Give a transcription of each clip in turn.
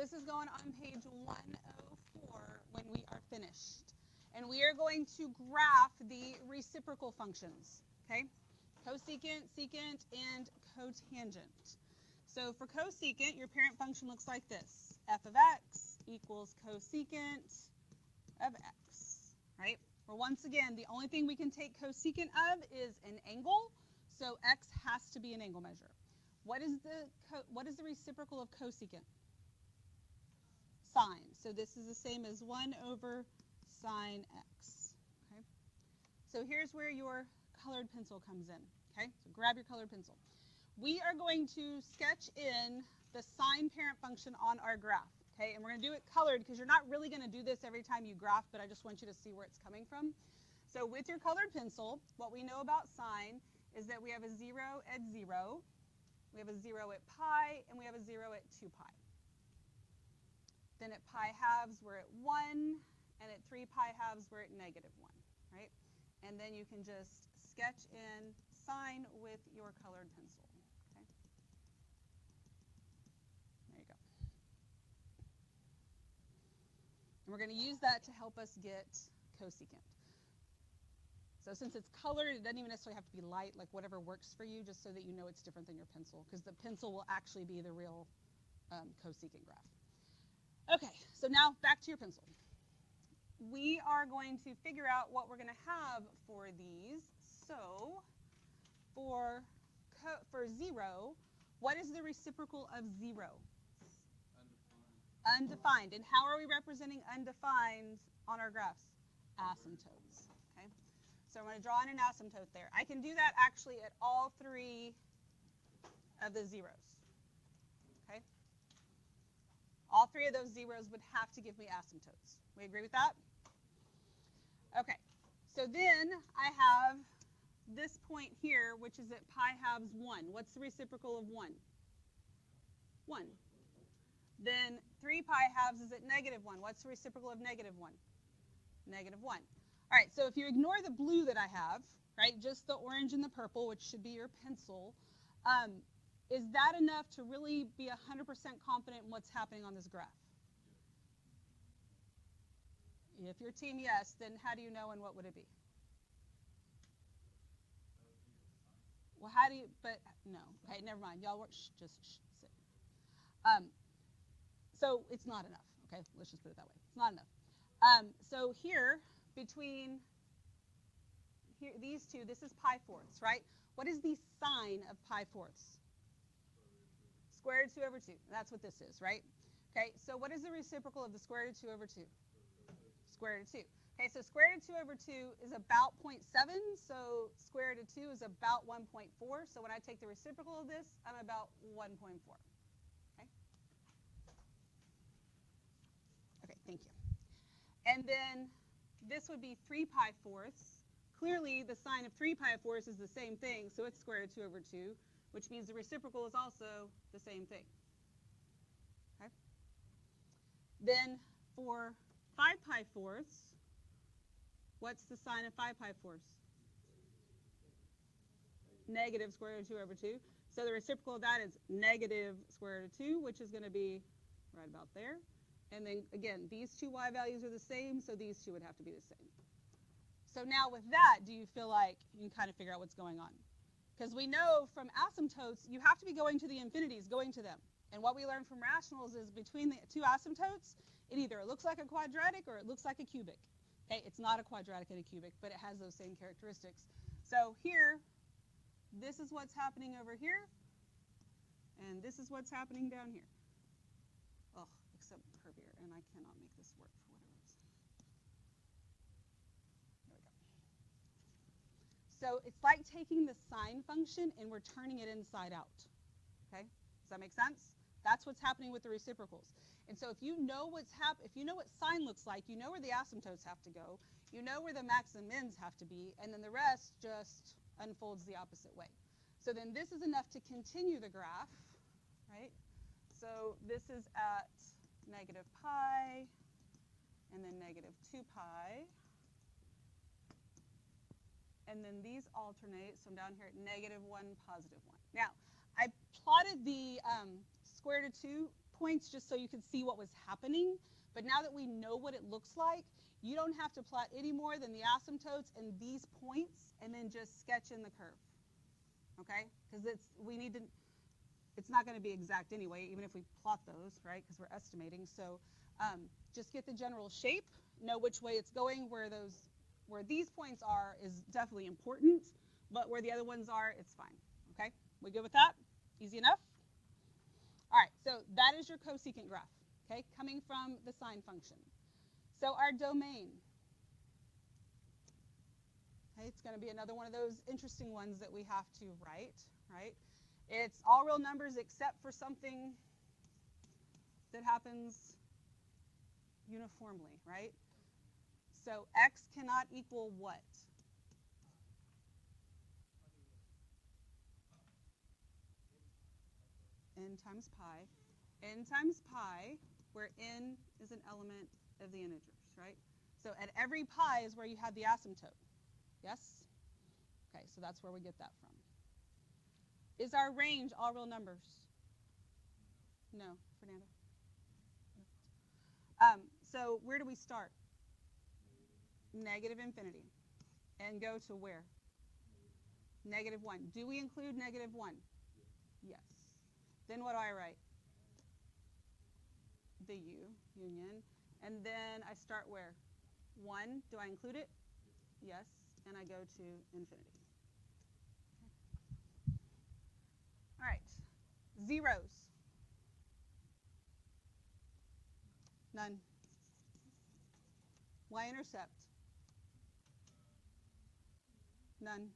this is going on page 104 when we are finished. And we are going to graph the reciprocal functions, okay? Cosecant, secant, and cotangent. So for cosecant, your parent function looks like this. F of x equals cosecant of x, right? Or once again, the only thing we can take cosecant of is an angle, so x has to be an angle measure. What is the reciprocal of cosecant? Sine. So this is the same as 1 over sine x. Okay? So here's where your colored pencil comes in. Okay? So grab your colored pencil. We are going to sketch in the sine parent function on our graph. Okay? And we're going to do it colored because you're not really going to do this every time you graph, but I just want you to see where it's coming from. So with your colored pencil, what we know about sine is that we have a 0 at 0, we have a 0 at pi, and we have a 0 at 2 pi. Then at pi halves, we're at 1, and at 3 pi halves, we're at -1, right? And then you can just sketch in sine with your colored pencil. Okay? There you go. And we're going to use that to help us get cosecant. So since it's colored, it doesn't even necessarily have to be light, like whatever works for you, just so that you know it's different than your pencil, because the pencil will actually be the real cosecant graph. Okay, so now back to your pencil. We are going to figure out what we're going to have for these. So for 0, what is the reciprocal of 0? Undefined. Undefined. And how are we representing undefined on our graphs? Asymptotes. Okay. So I'm going to draw in an asymptote there. I can do that actually at all 3 of the zeros. Okay. All 3 of those zeros would have to give me asymptotes. We agree with that? Okay. So then I have this point here, which is at pi halves 1. What's the reciprocal of 1? 1. Then 3 pi halves is at -1. What's the reciprocal of -1? -1. All right, so if you ignore the blue that I have, right, just the orange and the purple, which should be your pencil, is that enough to really be 100% confident in what's happening on this graph? If your team yes, then how do you know, and what would it be? Well, how do you, but no. Okay, never mind. Y'all just sit. So it's not enough. Okay, let's just put it that way. It's not enough. So here, between these two, this is pi fourths, right? What is the sine of pi fourths? Square root of 2 over 2. That's what this is, right? Okay, so what is the reciprocal of the square root of 2 over 2? Square root of 2. Okay, so square root of 2 over 2 is about 0.7, so square root of 2 is about 1.4. So when I take the reciprocal of this, I'm about 1.4. Okay? Okay, thank you. And then this would be 3 pi fourths. Clearly, the sine of 3 pi fourths is the same thing, so it's square root of 2 over 2, which means the reciprocal is also the same thing. Okay? Then for 5 pi fourths, what's the sine of 5 pi fourths? Negative square root of 2 over 2. So the reciprocal of that is negative square root of 2, which is going to be right about there. And then, again, these two y values are the same, so these two would have to be the same. So now with that, do you feel like you can kind of figure out what's going on? Because we know from asymptotes, you have to be going to the infinities, going to them. And what we learned from rationals is between the two asymptotes, it either looks like a quadratic or it looks like a cubic. Okay, it's not a quadratic and a cubic, but it has those same characteristics. So here, this is what's happening over here, and this is what's happening down here. Oh, except curvier, and I cannot make this work for whatever reason. There we go. So it's like taking the sine function and we're turning it inside out. Okay, does that make sense? That's what's happening with the reciprocals. And so if you know what sine looks like, you know where the asymptotes have to go, you know where the max and mins have to be, and then the rest just unfolds the opposite way. So then this is enough to continue the graph, right? So this is at negative pi, and then negative 2 pi. And then these alternate, so I'm down here at -1, +1. Now, I plotted the square root of 2 points just so you could see what was happening. But now that we know what it looks like, you don't have to plot any more than the asymptotes and these points and then just sketch in the curve. Okay? Because it's not going to be exact anyway, even if we plot those, right? Because we're estimating. So just get the general shape, know which way it's going. Where these points are is definitely important, but where the other ones are, it's fine. Okay? We good with that? Easy enough? All right, so that is your cosecant graph, okay, coming from the sine function. So our domain, okay, it's going to be another one of those interesting ones that we have to write, right? It's all real numbers except for something that happens uniformly, right? So x cannot equal what? N times pi. N times pi, where n is an element of the integers, right? So at every pi is where you have the asymptote. Yes? Okay, so that's where we get that from. Is our range all real numbers? No, Fernando. So where do we start? Negative infinity. And go to where? Negative 1. Do we include negative 1? Yes. Then what do I write? The u, union. And then I start where? 1. Do I include it? Yes. And I go to infinity. Okay. All right. Zeros. None. Y-intercept. None.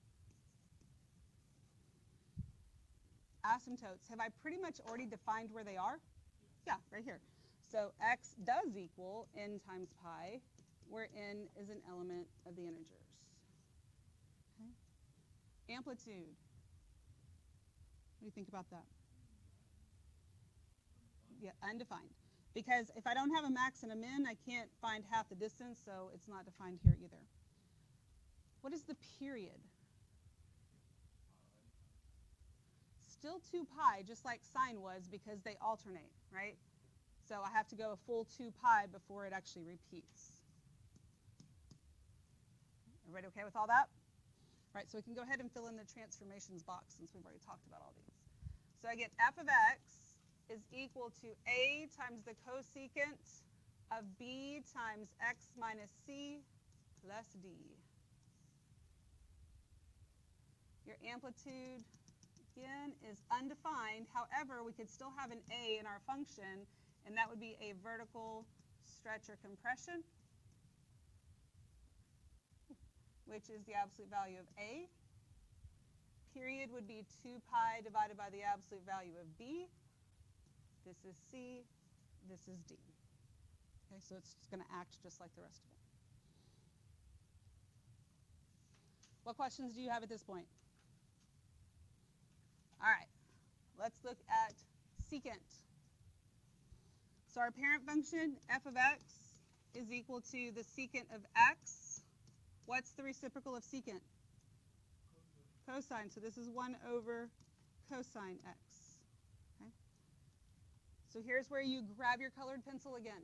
Asymptotes. Have I pretty much already defined where they are? Yeah, right here. So x does equal n times pi, where n is an element of the integers. Okay. Amplitude. What do you think about that? Yeah, undefined. Because if I don't have a max and a min, I can't find half the distance, so it's not defined here either. What is the period? Still 2 pi, just like sine was, because they alternate, right? So I have to go a full 2 pi before it actually repeats. Everybody okay with all that? All right, so we can go ahead and fill in the transformations box since we've already talked about all these. So I get f of x is equal to a times the cosecant of b times x minus c plus d. Your amplitude, again, is undefined. However, we could still have an a in our function, and that would be a vertical stretch or compression, which is the absolute value of a. Period would be 2 pi divided by the absolute value of b. This is c. This is d. Okay, so it's going to act just like the rest of it. What questions do you have at this point? All right, let's look at secant. So our parent function, f of x, is equal to the secant of x. What's the reciprocal of secant? Cosine. So this is 1 over cosine x. Okay. So here's where you grab your colored pencil again.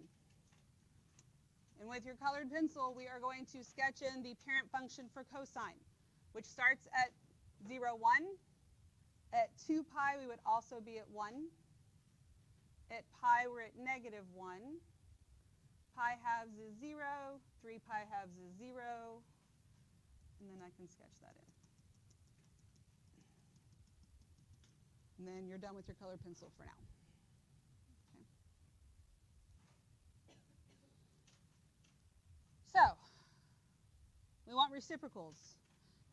And with your colored pencil, we are going to sketch in the parent function for cosine, which starts at 0, 1. At 2 pi, we would also be at 1. At pi, we're at negative 1. Pi halves is 0. 3 pi halves is 0. And then I can sketch that in. And then you're done with your colored pencil for now. Okay. So, we want reciprocals.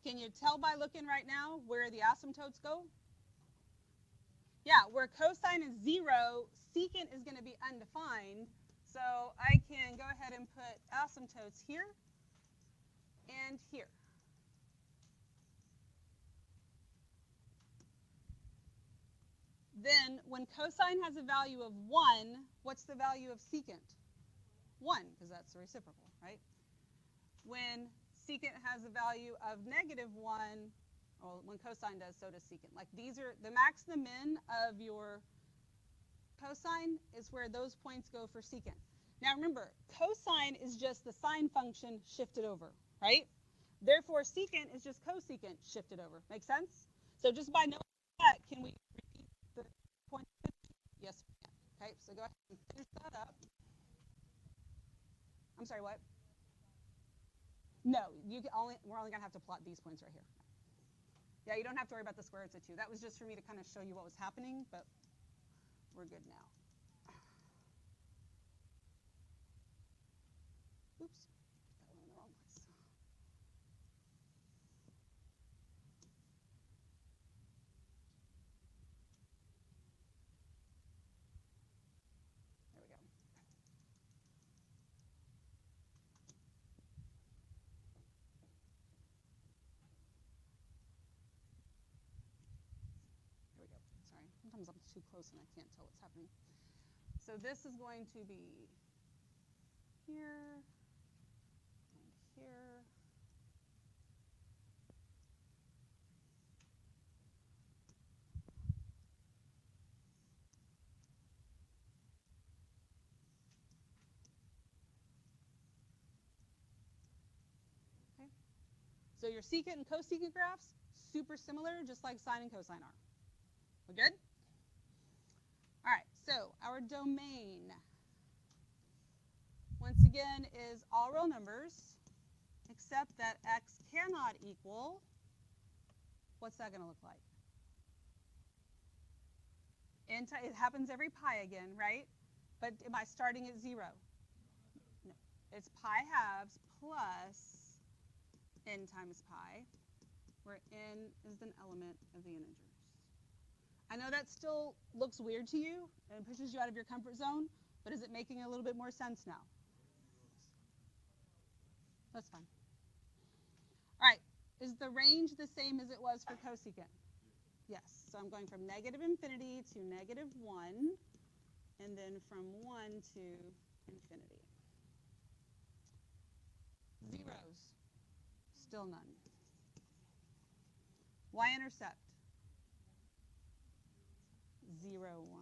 Can you tell by looking right now where the asymptotes go? Yeah, where cosine is 0, secant is going to be undefined. So I can go ahead and put asymptotes here and here. Then when cosine has a value of 1, what's the value of secant? 1, because that's the reciprocal, right? When secant has a value of negative 1, well, when cosine does, so does secant. Like these are the max and the min of your Cosine is where those points go for secant. Now remember, cosine is just the sine function shifted over, right? Therefore, secant is just cosecant shifted over. Make sense? So just by knowing that, can we repeat the point? Yes, we can. Okay, so go ahead and finish that up. I'm sorry, what? No, we're only going to have to plot these points right here. Yeah, you don't have to worry about the square roots of 2. That was just for me to kind of show you what was happening, but we're good now. Oops, that went in the wrong place. There we go. There we go. Sorry, sometimes I'm too close and I can't tell what's happening. So this is going to be here and here. Okay. So your secant and cosecant graphs, super similar, just like sine and cosine are. We good? All right, so our domain, once again, is all real numbers, except that x cannot equal, what's that going to look like? It happens every pi again, right? But am I starting at 0? No. It's pi halves plus n times pi, where n is an element of the integers. I know that still looks weird to you and pushes you out of your comfort zone, but is it making a little bit more sense now? That's fine. All right, is the range the same as it was for cosecant? Yes, so I'm going from negative infinity to negative 1, and then from 1 to infinity. Zeros, still none. Y-intercept, 0, 1.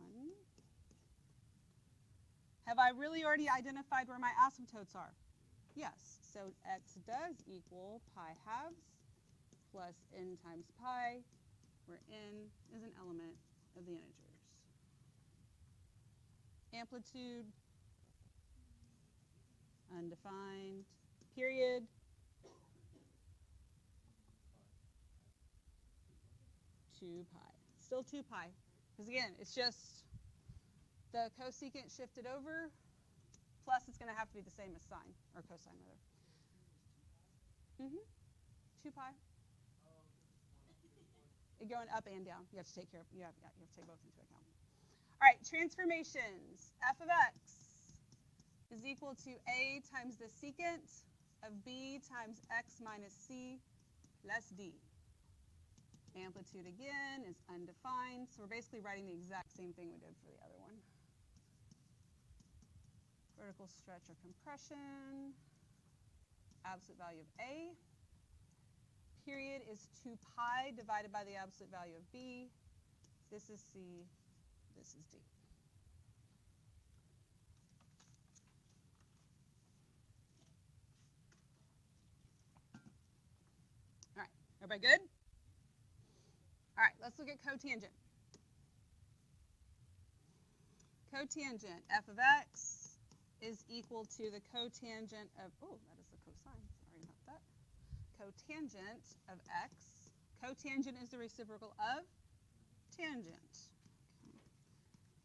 Have I really already identified where my asymptotes are? Yes, so x does equal pi halves plus n times pi, where n is an element of the integers. Amplitude, undefined. Period, two pi. Still 2 pi. Because again, it's just the cosecant shifted over, plus it's going to have to be the same as sine, or cosine rather. 2 pi. Going up and down. You have to take care of, you have to take both into account. All right, transformations. F of x is equal to a times the secant of b times x minus c less d. Amplitude again is undefined, so we're basically writing the exact same thing we did for the other one. Vertical stretch or compression, absolute value of a. Period is 2 pi divided by the absolute value of b. This is c, this is d. All right, everybody good? All right, let's look at cotangent. Cotangent, f of x is equal to the cotangent of, oh, that is the cosine, sorry about that. Cotangent of x. Cotangent is the reciprocal of tangent. Okay.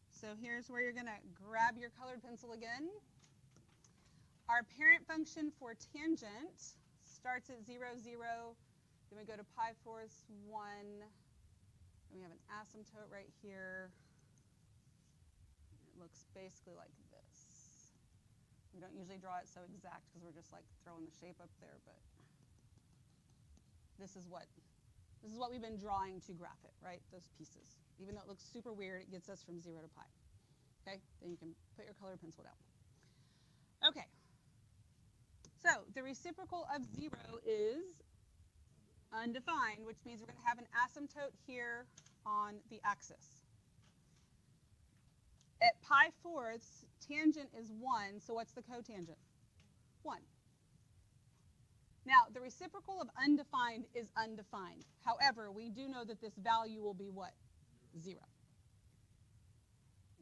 So here's where you're going to grab your colored pencil again. Our parent function for tangent starts at 0, 0. Then we go to pi fourths 1. And we have an asymptote right here. It looks basically like this. We don't usually draw it so exact because we're just like throwing the shape up there, but this is what we've been drawing to graph it, right? Those pieces. Even though it looks super weird, it gets us from 0 to pi. Okay? Then you can put your colored pencil down. Okay. So the reciprocal of 0 is undefined, which means we're going to have an asymptote here on the axis. At pi fourths, tangent is 1, so what's the cotangent? 1. Now, the reciprocal of undefined is undefined. However, we do know that this value will be what? 0.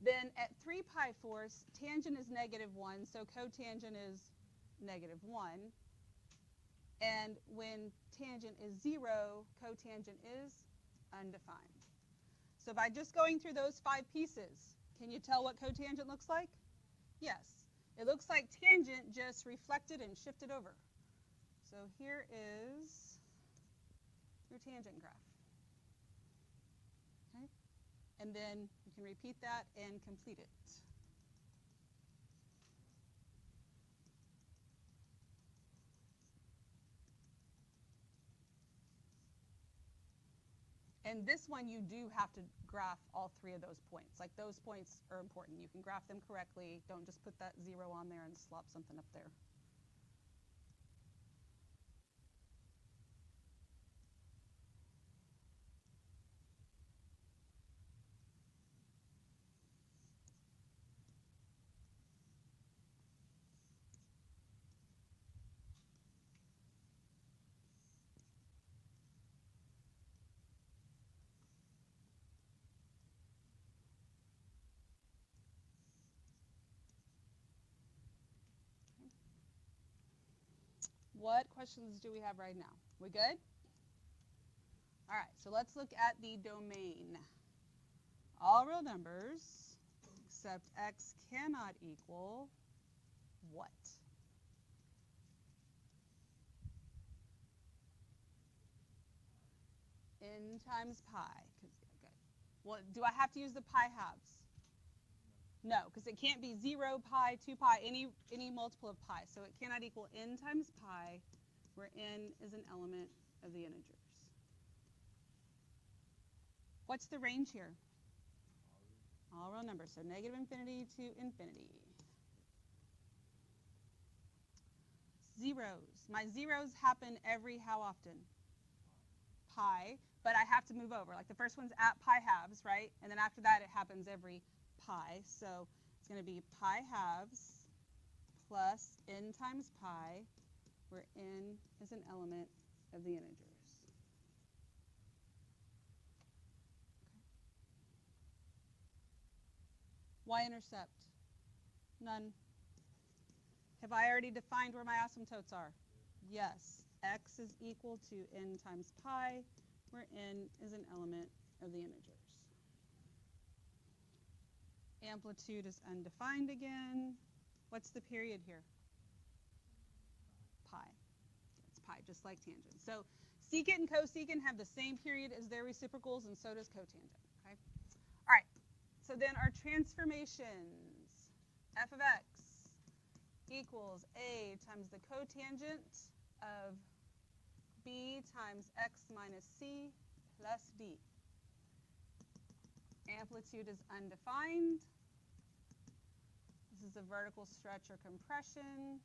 Then at 3 pi fourths, tangent is -1, so cotangent is -1. And when tangent is 0, cotangent is undefined. So by just going through those 5 pieces, can you tell what cotangent looks like? Yes. It looks like tangent just reflected and shifted over. So here is your tangent graph. Okay? And then you can repeat that and complete it. And this one, you do have to graph all 3 of those points. Like, those points are important. You can graph them correctly. Don't just put that 0 on there and slop something up there. What questions do we have right now? We good? All right, so let's look at the domain. All real numbers except x cannot equal what? N times pi. Okay. Well, do I have to use the pi halves? No, because it can't be 0, pi, 2 pi, any multiple of pi. So it cannot equal n times pi, where n is an element of the integers. What's the range here? All real numbers, so -infinity to infinity. Zeros. My zeros happen every how often? Pi, but I have to move over. Like, the first one's at pi halves, right? And then after that, it happens every pi. So it's going to be pi halves plus n times pi, where n is an element of the integers. Y-intercept? None. Have I already defined where my asymptotes are? Yes. X is equal to n times pi, where n is an element of the integers. Amplitude is undefined again. What's the period here? Pi. It's pi, just like tangent. So secant and cosecant have the same period as their reciprocals, and so does cotangent. Okay? All right. So then our transformations. F of x equals a times the cotangent of b times x minus c plus d. Amplitude is undefined. This is the vertical stretch or compression,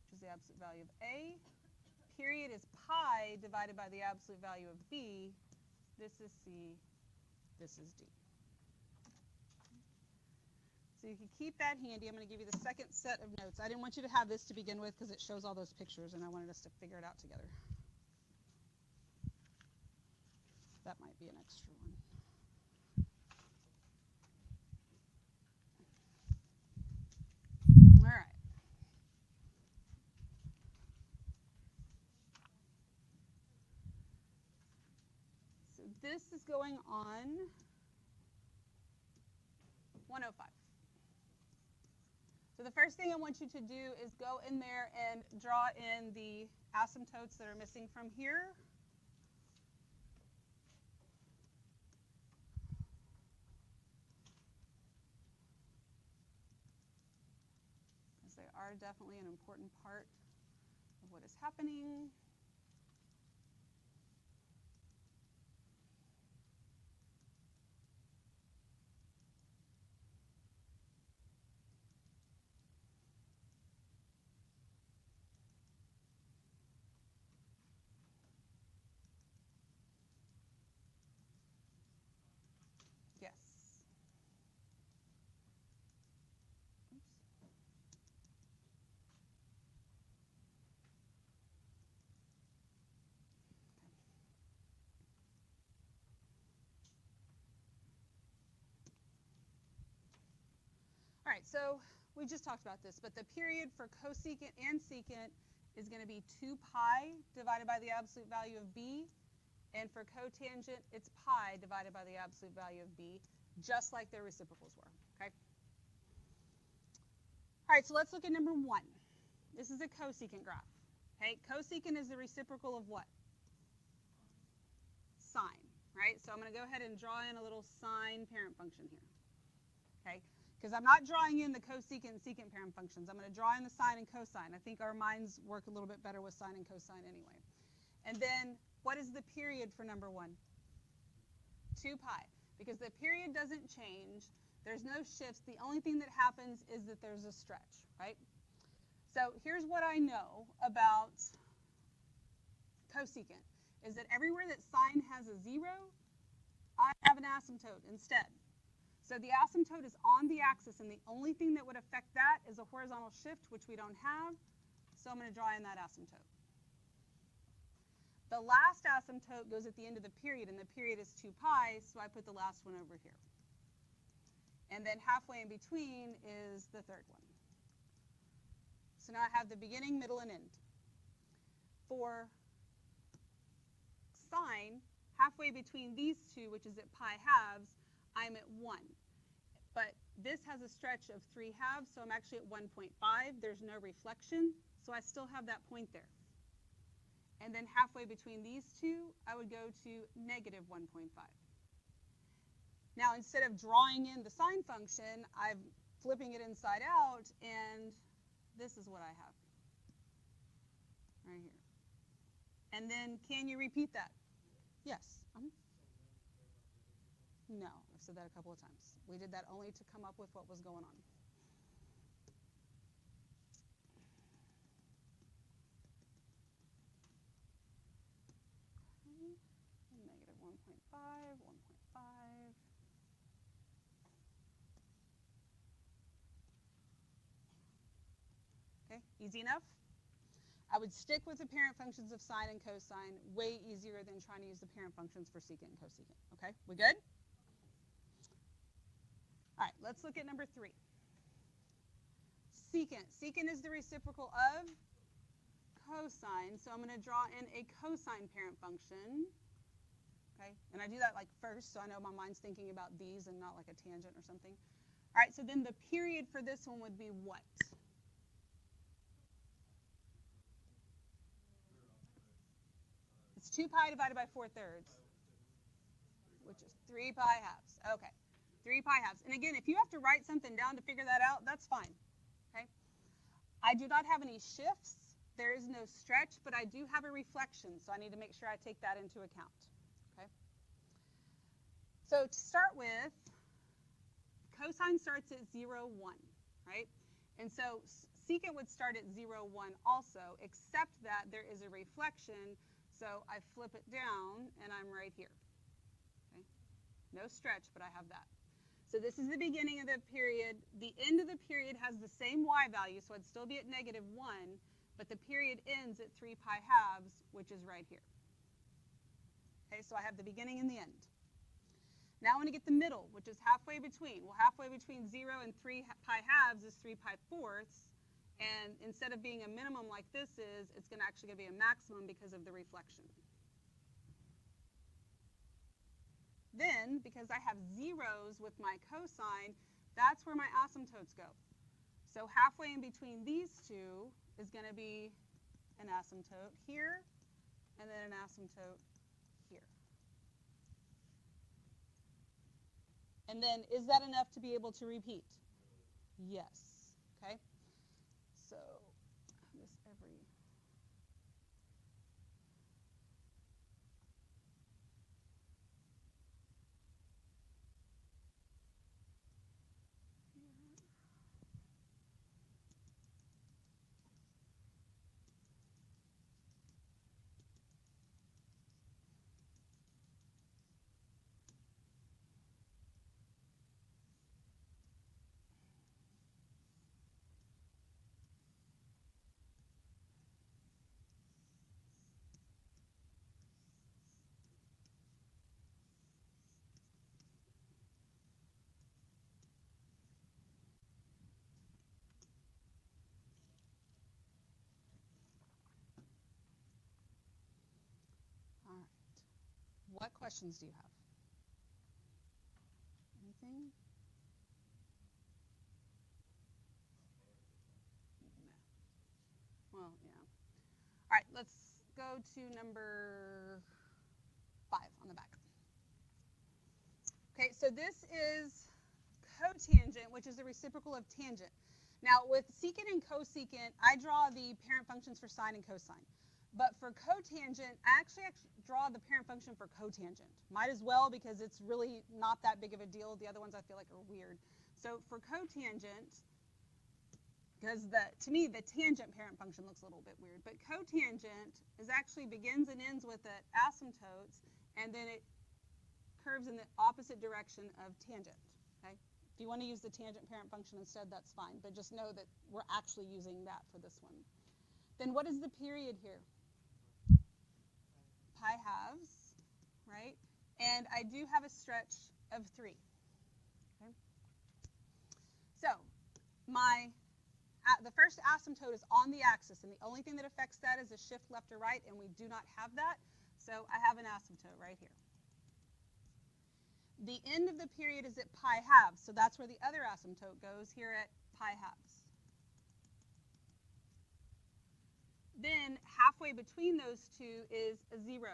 which is the absolute value of a. Period is pi divided by the absolute value of b. This is c. This is d. So you can keep that handy. I'm going to give you the second set of notes. I didn't want you to have this to begin with because it shows all those pictures, and I wanted us to figure it out together. That might be an extra one. All right. So this is going on 105. So the first thing I want you to do is go in there and draw in the asymptotes that are missing from here. Because they are definitely an important part of what is happening. Yes. so we just talked about this, but the period for cosecant and secant is going to be 2 pi divided by the absolute value of b. And for cotangent, it's pi divided by the absolute value of b, just like their reciprocals were, okay? All right, so let's look at number 1. This is a cosecant graph, okay? Cosecant is the reciprocal of what? Sine, right? So I'm going to go ahead and draw in a little sine parent function here, okay? Because I'm not drawing in the cosecant and secant parent functions. I'm going to draw in the sine and cosine. I think our minds work a little bit better with sine and cosine anyway. And then what is the period for number 1? 2 pi. Because the period doesn't change. There's no shifts. The only thing that happens is that there's a stretch, right? So here's what I know about cosecant, is that everywhere that sine has a 0, I have an asymptote instead. So the asymptote is on the axis, and the only thing that would affect that is a horizontal shift, which we don't have. So I'm going to draw in that asymptote. The last asymptote goes at the end of the period, and the period is 2 pi, so I put the last one over here. And then halfway in between is the third one. So now I have the beginning, middle, and end. For sine, halfway between these two, which is at pi halves, I'm at 1. But this has a stretch of 3 halves, so I'm actually at 1.5. There's no reflection, so I still have that point there. And then halfway between these two, I would go to negative 1.5. Now, instead of drawing in the sine function, I'm flipping it inside out, and this is what I have right here. And then, can you repeat that? Yes. No, I've said that a couple of times. We did that only to come up with what was going on. Negative 1.5, 1.5. Okay, easy enough? I would stick with the parent functions of sine and cosine, way easier than trying to use the parent functions for secant and cosecant. Okay, we good? All right, let's look at number 3. Secant. Secant is the reciprocal of cosine, so I'm going to draw in a cosine parent function. Okay, and I do that like first, so I know my mind's thinking about these and not like a tangent or something. All right, so then the period for this one would be what? It's 2 pi divided by 4/3, which is 3 pi halves. Okay, 3 pi halves. And again, if you have to write something down to figure that out, that's fine. Okay, I do not have any shifts. There is no stretch, but I do have a reflection, so I need to make sure I take that into account. Okay. So to start with, cosine starts at 0, 1, right? And so secant would start at 0, 1 also, except that there is a reflection. So I flip it down, and I'm right here. Okay? No stretch, but I have that. So this is the beginning of the period. The end of the period has the same y value, so I'd still be at negative 1, but the period ends at 3 pi halves, which is right here. Okay, so I have the beginning and the end. Now I want to get the middle, which is halfway between. Well, halfway between 0 and 3 pi halves is 3 pi fourths. And instead of being a minimum like this is, it's going to actually be a maximum because of the reflection. Then, because I have zeros with my cosine, that's where my asymptotes go. So halfway in between these two is going to be an asymptote here, and then an asymptote here. And then, is that enough to be able to repeat? Yes. Okay. So this every. What questions do you have? Anything? No. Well, yeah. All right, let's go to number 5 on the back. Okay, so this is cotangent, which is the reciprocal of tangent. Now, with secant and cosecant, I draw the parent functions for sine and cosine. But for cotangent, I actually draw the parent function for cotangent. Might as well, because it's really not that big of a deal. The other ones I feel like are weird. So for cotangent, because to me, the tangent parent function looks a little bit weird. But cotangent is actually begins and ends with the asymptotes, and then it curves in the opposite direction of tangent. Okay? If you want to use the tangent parent function instead, that's fine. But just know that we're actually using that for this one. Then what is the period here? Pi halves, right? And I do have a stretch of 3. Okay? So the first asymptote is on the axis, and the only thing that affects that is a shift left or right, and we do not have that. So I have an asymptote right here. The end of the period is at pi halves, so that's where the other asymptote goes, here at pi halves. Then halfway between those two is a 0.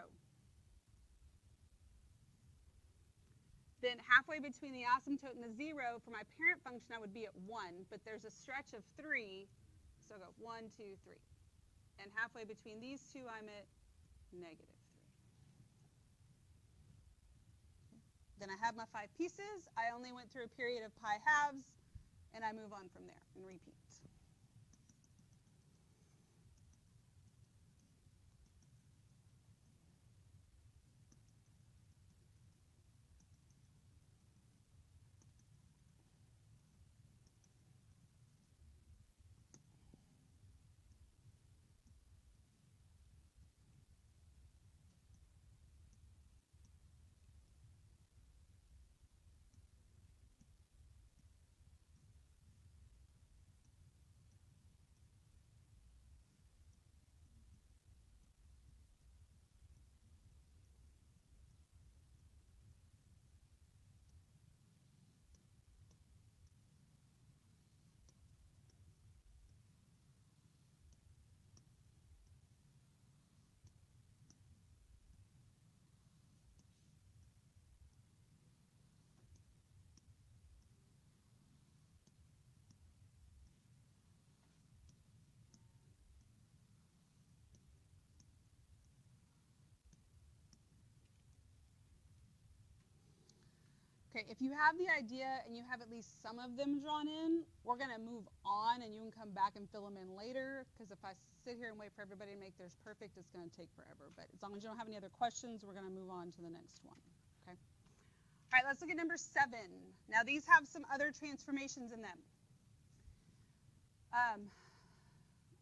Then halfway between the asymptote and the 0, for my parent function, I would be at 1, but there's a stretch of 3, so I'll go 1, 2, 3. And halfway between these two, I'm at negative 3. Then I have my 5 pieces. I only went through a period of pi halves, and I move on from there and repeat. Okay, if you have the idea and you have at least some of them drawn in, we're going to move on and you can come back and fill them in later, because if I sit here and wait for everybody to make theirs perfect, it's going to take forever. But as long as you don't have any other questions, we're going to move on to the next one. Okay. All right, let's look at number 7. Now these have some other transformations in them.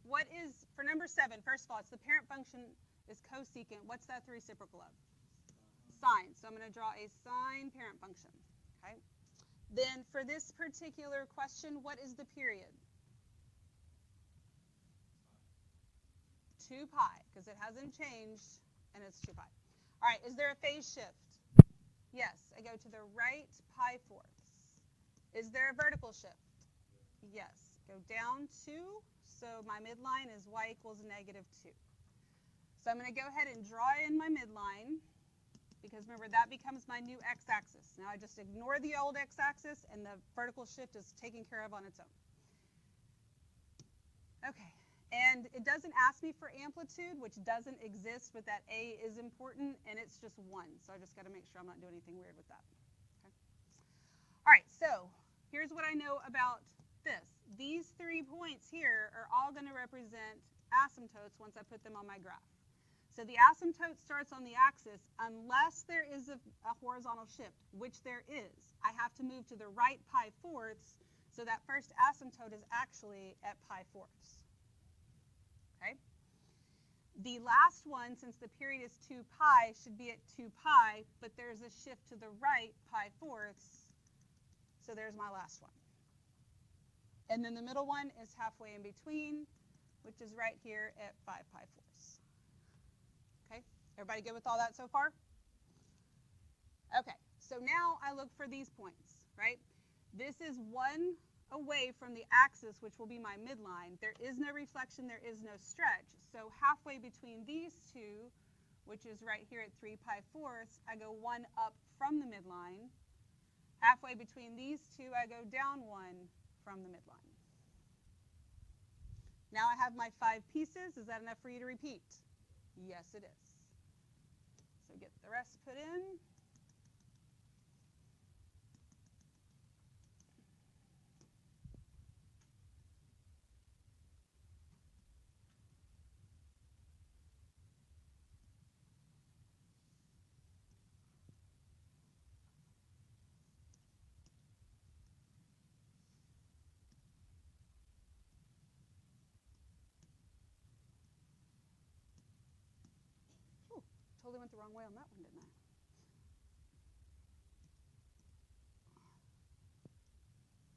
What is, for number 7, first of all, it's the parent function is cosecant. What's that the reciprocal of? Sine. So I'm going to draw a sine parent function. Okay. Then for this particular question, what is the period? 2 pi, because it hasn't changed, and it's 2 pi. All right, is there a phase shift? Yes, I go to the right pi fourths. Is there a vertical shift? Yes, go down 2, so my midline is y equals negative 2. So I'm going to go ahead and draw in my midline, because remember, that becomes my new x-axis. Now I just ignore the old x-axis, and the vertical shift is taken care of on its own. Okay, and it doesn't ask me for amplitude, which doesn't exist, but that a is important, and it's just 1. So I just got to make sure I'm not doing anything weird with that. Okay. All right, so here's what I know about this. These 3 points here are all going to represent asymptotes once I put them on my graph. So the asymptote starts on the axis unless there is a horizontal shift, which there is. I have to move to the right pi fourths, so that first asymptote is actually at pi fourths. Okay? The last one, since the period is 2 pi, should be at 2 pi, but there's a shift to the right pi fourths, so there's my last one. And then the middle one is halfway in between, which is right here at 5 pi fourths. Okay, everybody good with all that so far? Okay, so now I look for these points, right? This is one away from the axis, which will be my midline. There is no reflection, there is no stretch. So halfway between these two, which is right here at 3 pi fourths, I go one up from the midline. Halfway between these two, I go down one from the midline. Now I have my 5 pieces. Is that enough for you to repeat? Yes, it is. So get the rest put in. Ooh, totally went the wrong way on that one, didn't I?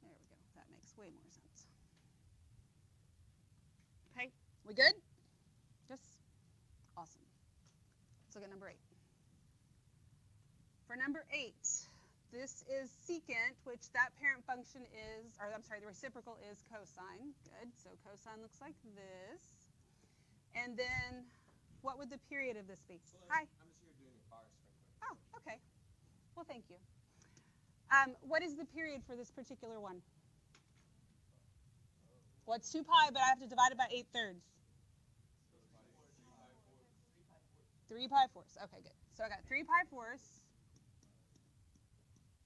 There we go. That makes way more sense. Okay, we good? Yes? Awesome. Let's look at number 8. For number 8, this is secant, which that parent function is, or I'm sorry, the reciprocal is cosine. Good, so cosine looks like this. And then what would the period of this be? So Hi. I'm just here doing a fire sprinkler. Oh, okay. Well, thank you. What is the period for this particular one? Well, it's 2 pi, but I have to divide it by 8/3. 3 pi fourths. Okay, good. So I got 3 pi fourths.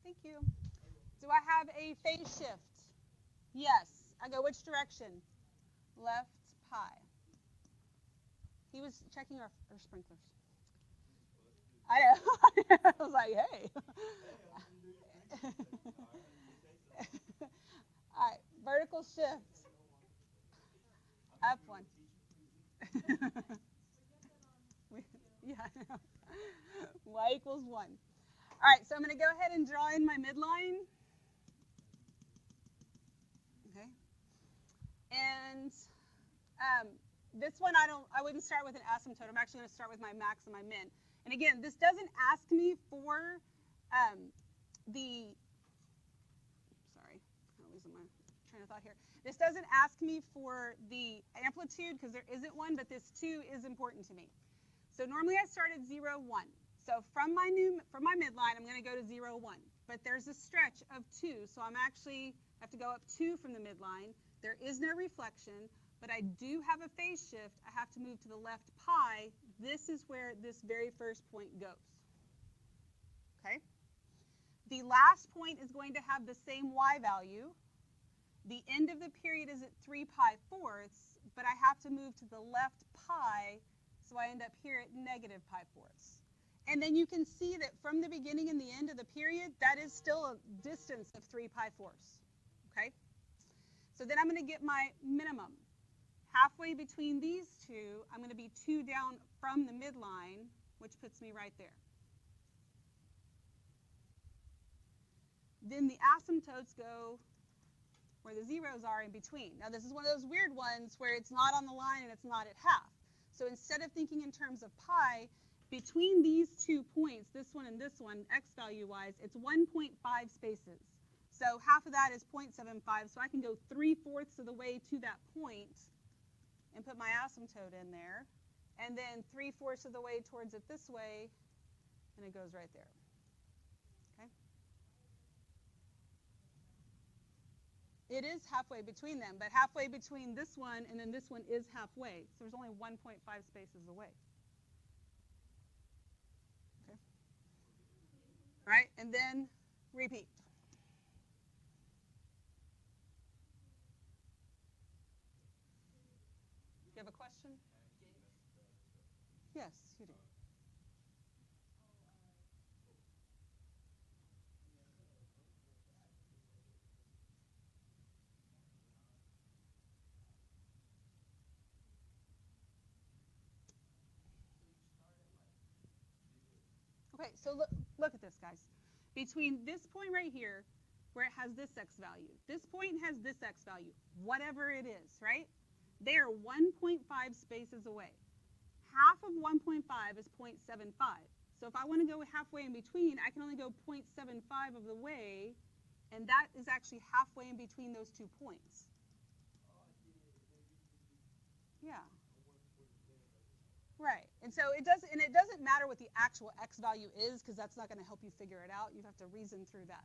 Thank you. Do I have a phase shift? Yes. I go which direction? Left pi. He was checking our sprinklers. I know. I was like, hey. All right, vertical shift. Up one. Yeah. Y equals 1. All right, so I'm going to go ahead and draw in my midline. Okay. And this one I wouldn't start with an asymptote. I'm actually going to start with my max and my min. And again, this doesn't ask me for sorry, I'm losing my train of thought here. This doesn't ask me for the amplitude because there isn't one, but this 2 is important to me. So normally I start at 0, 1. So from my midline, I'm going to go to 0, 1. But there's a stretch of 2, so I'm actually have to go up 2 from the midline. There is no reflection, but I do have a phase shift. I have to move to the left pi. This is where this very first point goes. Okay? The last point is going to have the same y value. The end of the period is at 3 pi fourths, but I have to move to the left pi, so I end up here at negative pi fourths. And then you can see that from the beginning and the end of the period, that is still a distance of 3 pi fourths. Okay? So then I'm going to get my minimum. Halfway between these two, I'm going to be 2 down from the midline, which puts me right there. Then the asymptotes go where the zeros are in between. Now this is one of those weird ones where it's not on the line and it's not at half. So instead of thinking in terms of pi, between these 2 points, this one and this one, x value wise, it's 1.5 spaces. So half of that is 0.75, so I can go 3/4 of the way to that point and put my asymptote in there. And then 3/4 of the way towards it this way, and it goes right there. Okay? It is halfway between them, but halfway between this one and then this one is halfway. So there's only 1.5 spaces away. Okay? All right, and then repeat. You have a question? Yes, you do. Okay, so look at this, guys. Between this point right here, where it has this x value, this point has this x value, whatever it is, right? They are 1.5 spaces away. Half of 1.5 is 0.75. So if I want to go halfway in between, I can only go 0.75 of the way, and that is actually halfway in between those 2 points. Yeah. Right. And so it doesn't matter what the actual x value is, because that's not going to help you figure it out. You have to reason through that.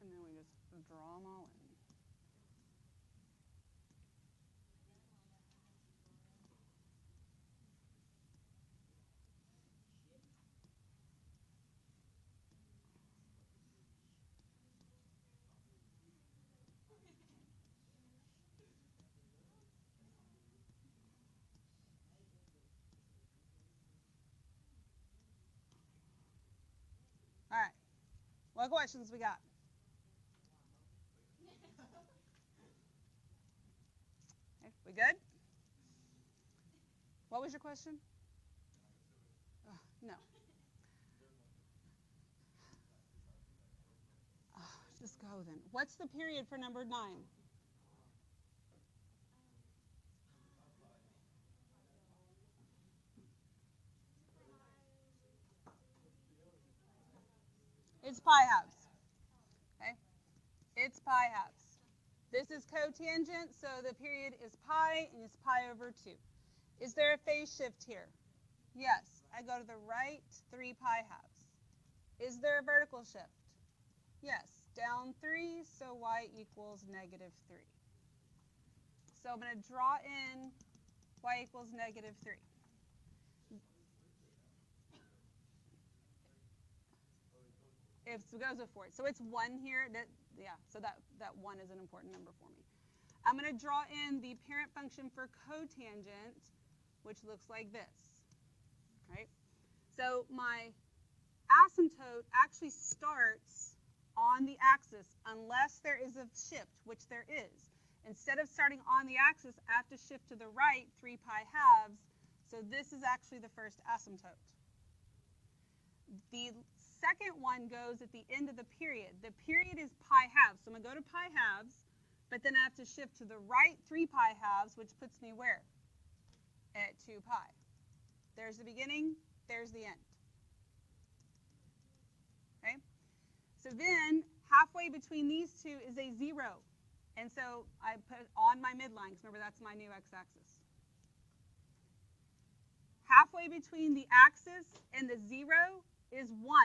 And then we just draw them all in. All right. What questions we got? Okay, we good? What was your question? No. Just go then. What's the period for number 9? It's pi halves. Okay? It's pi halves. This is cotangent, so the period is pi, and it's pi over 2. Is there a phase shift here? Yes. I go to the right 3 pi halves. Is there a vertical shift? Yes. Down 3, so y equals negative 3. So I'm going to draw in y equals negative 3. If it goes with 4. So it's 1 here. So that 1 is an important number for me. I'm going to draw in the parent function for cotangent, which looks like this. Right? So my asymptote actually starts on the axis unless there is a shift, which there is. Instead of starting on the axis, I have to shift to the right 3 pi halves. So this is actually the first asymptote. The second one goes at the end of the period. The period is pi halves. So I'm going to go to pi halves, but then I have to shift to the right 3 pi halves, which puts me where? At 2 pi. There's the beginning, there's the end. Okay? So then halfway between these two is a 0. And so I put on my midline, because remember that's my new x-axis. Halfway between the axis and the 0 is 1.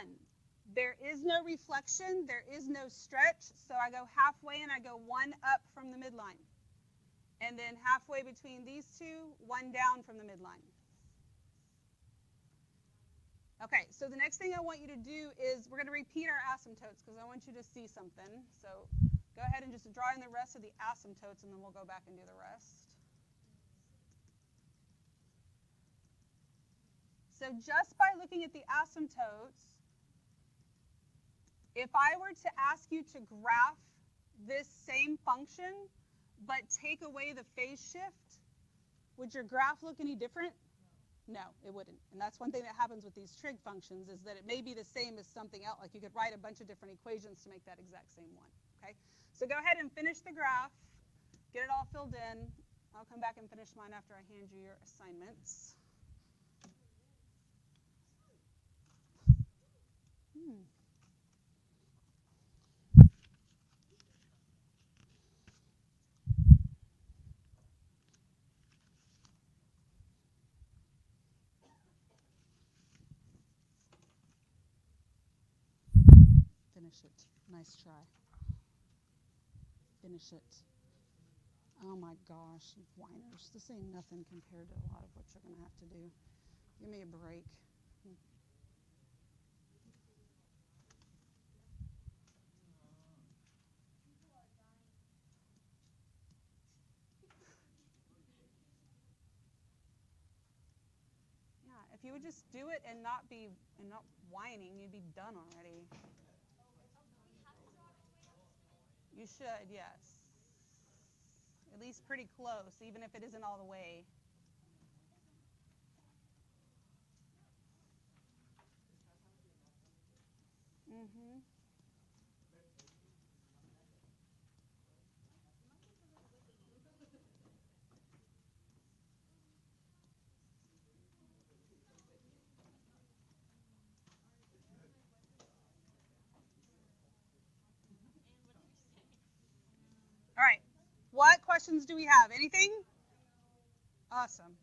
There is no reflection, there is no stretch, so I go halfway and I go 1 up from the midline. And then halfway between these two, 1 down from the midline. Okay, so the next thing I want you to do is we're going to repeat our asymptotes because I want you to see something. So go ahead and just draw in the rest of the asymptotes, and then we'll go back and do the rest. So just by looking at the asymptotes, if I were to ask you to graph this same function, but take away the phase shift, would your graph look any different? No, it wouldn't. And that's one thing that happens with these trig functions is that it may be the same as something else. Like you could write a bunch of different equations to make that exact same one. Okay? So go ahead and finish the graph. Get it all filled in. I'll come back and finish mine after I hand you your assignments. Finish it. Nice try. Finish it. Oh my gosh, you whiners. This ain't nothing compared to a lot of what you're going to have to do. Give me a break. If you would just do it and not whining, you'd be done already. You should, yes. At least pretty close, even if it isn't all the way. Mm-hmm. All right. What questions do we have? Anything? Awesome.